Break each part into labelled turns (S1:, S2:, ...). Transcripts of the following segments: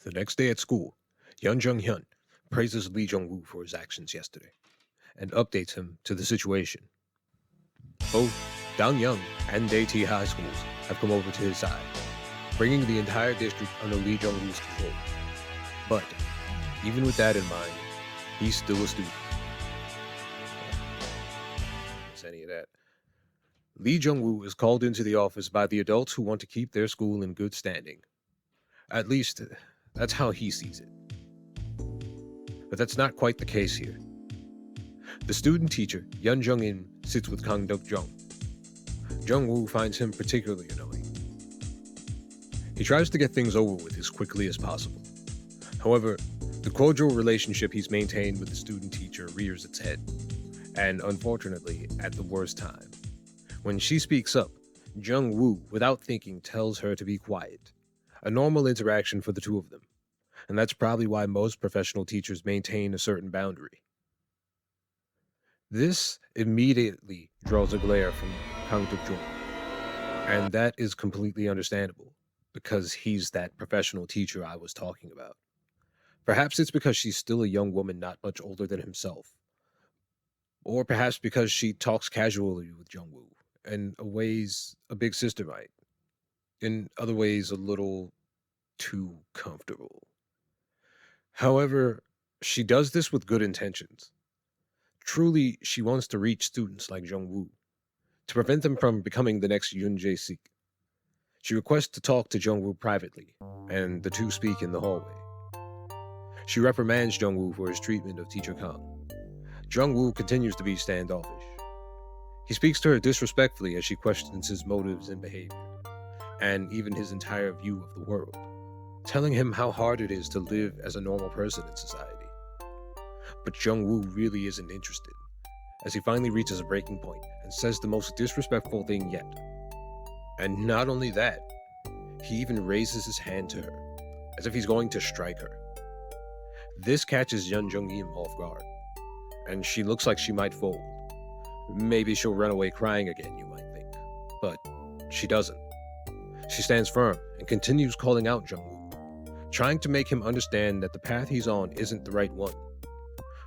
S1: The next day at school, Yun Jung Hyun praises Lee Jung Woo for his actions yesterday and updates him to the situation. Both Dong Young and Dae High Schools have come over to his side, bringing the entire district under Lee Jung Woo's control. But even with that in mind, he's still a student. What's any of that? Lee Jung Woo is called into the office by the adults who want to keep their school in good standing. At least, that's how he sees it. But that's not quite the case here. The student teacher, Yun Jung In, sits with Kang Duk Jung. Jung Woo finds him particularly annoying. He tries to get things over with as quickly as possible. However, the cordial relationship he's maintained with the student teacher rears its head, and unfortunately, at the worst time. When she speaks up, Jung Woo, without thinking, tells her to be quiet. A normal interaction for the two of them, and that's probably why most professional teachers maintain a certain boundary. This immediately draws a glare from Kang Duk-jung, and that is completely understandable, because he's that professional teacher I was talking about. Perhaps it's because she's still a young woman not much older than himself, or perhaps because she talks casually with Jung Woo, in ways a big sister might. In other ways, a little too comfortable. However, she does this with good intentions. Truly, she wants to reach students like Jung Woo, to prevent them from becoming the next Yoon Jae-sik. She requests to talk to Jung Woo privately, and the two speak in the hallway. She reprimands Jung Woo for his treatment of Teacher Kang. Jung Woo continues to be standoffish. He speaks to her disrespectfully as she questions his motives and behavior, and even his entire view of the world, telling him how hard it is to live as a normal person in society. But Jung Woo really isn't interested, as he finally reaches a breaking point and says the most disrespectful thing yet. And not only that, he even raises his hand to her, as if he's going to strike her. This catches Yun Jung Im off guard, and she looks like she might fold. Maybe she'll run away crying again, you might think, but she doesn't. She stands firm and continues calling out Jung Woo, trying to make him understand that the path he's on isn't the right one.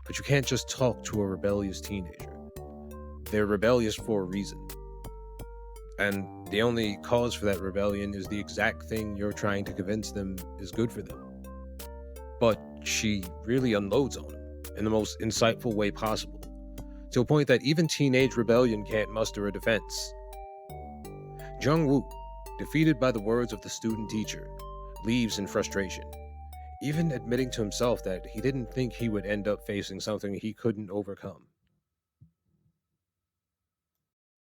S1: But you can't just talk to a rebellious teenager. They're rebellious for a reason. And the only cause for that rebellion is the exact thing you're trying to convince them is good for them. But she really unloads on him in the most insightful way possible, to a point that even teenage rebellion can't muster a defense. Jung Woo, defeated by the words of the student teacher, leaves in frustration, even admitting to himself that he didn't think he would end up facing something he couldn't overcome.